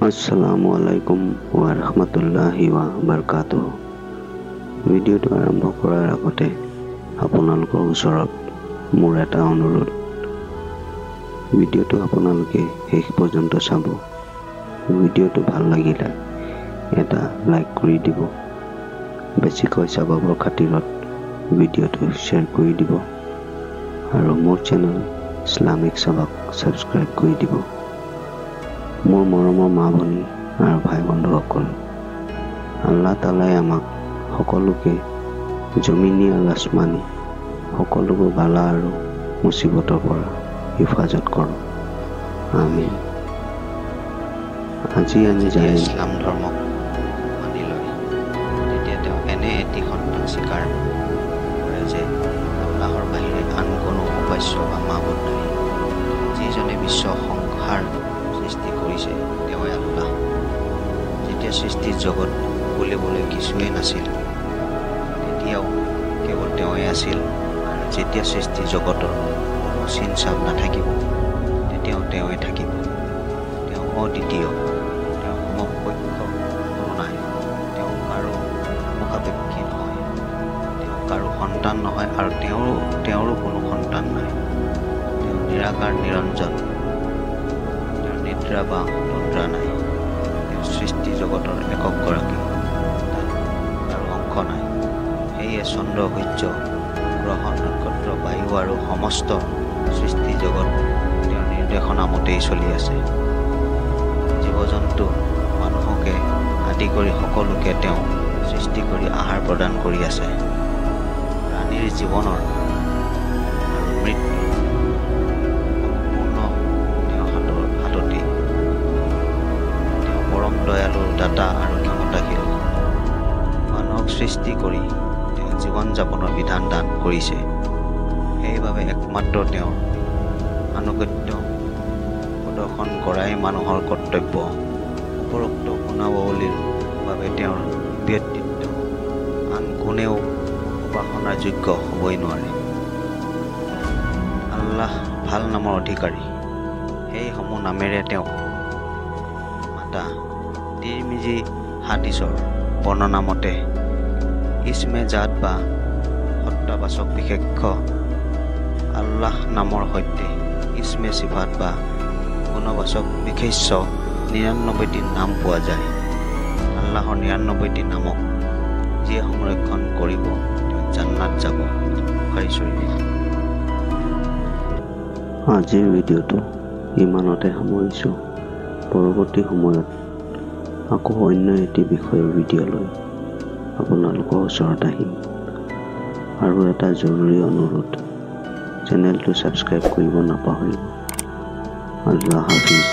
Assalamualaikum warahmatullahi wabarakatuh। ভিডিঅ'টো আৰম্ভ কৰাৰ আগতে আপোনালোকৰ ওচৰত মোৰ এটা অনুৰোধ, ভিডিঅ'টো আপোনালোকে শেষ পৰ্যন্ত চাব। ভিডিঅ'টো ভাল লাগিলে এটা লাইক কৰি দিব, বেছিকৈ চাবৰ খাতিৰত ভিডিঅ'টো শ্বেয়াৰ কৰি দিব আৰু মোৰ চেনেল ইছলামিক চাবাক ছাবস্ক্ৰাইব কৰি দিব। মোৰ মৰমৰ মা ভনী আৰু ভাই বন্ধুসকল, আল্লাহ তাআলাই আমাক সকলোকে জমিনী আৰু আসমানী সকলোবোৰ বালা আৰু মুচিবতৰ পৰা হিফাজত কৰক, আমিন। আজি আমি ইছলাম ধৰ্মক মানি লয়, তেতিয়া তেওঁ এনে এটি সন্তান স্বীকাৰ কৰে যে আল্লাহৰ বাহিৰে আন কোনো উপাস্য বা মাবুদ নাই। যিজনে বিশ্ব সংসাৰ সৃষ্টি কৰিছে তেওঁই আল্লাহ। যেতিয়া সৃষ্টিৰ জগত বুলিবলৈ কিছুৱেই নাছিল, তেতিয়াও কেৱল তেওঁই আছিল, আৰু যেতিয়া সৃষ্টিৰ জগতৰ কোনো চিন চাপ নাথাকিব তেতিয়াও তেওঁই থাকিব। তেওঁ অদ্বিতীয়, তেওঁ সমপক্ষ কোনো নাই, তেওঁ কাৰো মুখাপেক্ষী নহয়, তেওঁ কাৰো সন্তান নহয় আৰু তেওঁৰো কোনো সন্তান নাই। তেওঁ নিৰাকাৰ নিৰঞ্জন, তেওঁৰ নিদ্ৰা বা তন্দ্ৰা নাই। তেওঁ সৃষ্টি জগতৰ একক গৰাকী, তাত কাৰো অংশ নাই। সেয়ে চন্দ্ৰ সূৰ্য গ্ৰহ নক্ষত্ৰ বায়ু আৰু সমস্ত সৃষ্টি জগত তেওঁৰ নিৰ্দেশনা মতেই চলি আছে। জীৱ জন্তু মানুহকে আদি কৰি সকলোকে তেওঁ সৃষ্টি কৰি আহাৰ প্ৰদান কৰি আছে। প্ৰাণীৰ জীৱনৰ আৰু মৃত্যু সম্পূৰ্ণ তেওঁ হাততেই। তেওঁ পৰম দয়ালু, দাতা আৰু ক্ষমতাশীল। মানুহক সৃষ্টি কৰি তেওঁ জীৱন যাপনৰ বিধান দান কৰিছে। সেইবাবে একমাত্ৰ তেওঁৰ আনুগত্য প্ৰদৰ্শন কৰাই মানুহৰ কৰ্তব্য। উপৰোক্ত গুণাৱলীৰ বাবে তেওঁৰ ব্যক্তিত্ব আন কোনেও উপাসনাৰ যোগ্য হ'বই নোৱাৰে। আল্লাহ ভাল নামৰ অধিকাৰী, সেইসমূহ নামেৰে তেওঁক মাতা। তিৰমিজি হাদিছৰ বৰ্ণনা মতে ইসমে জাত বা সত্তাবাচক বিশেষ্য আল্লাহ নামৰ সৈতে ইসমে সিফাত বা গুণবাচক বিশেষ্য ৯৯টি নাম পোৱা যায়। আল্লাহৰ ৯৯টি নামক যিয়ে সংৰক্ষণ কৰিব তেওঁ জান্নাত যাব। বুখাৰী শৰীফ। আজিৰ ভিডিঅ'টো ইমানতে সামৰিছোঁ। পৰৱৰ্তী সময়ত আকৌ অন্য এটি বিষয়ৰ ভিডিঅ' লৈ আপোনালোকৰ ওচৰত আহিম। আৰু এটা জৰুৰী অনুৰোধ, চেনেলটো ছাবস্ক্ৰাইব কৰিব নাপাহৰিব। আল্লাহ হাফিজ।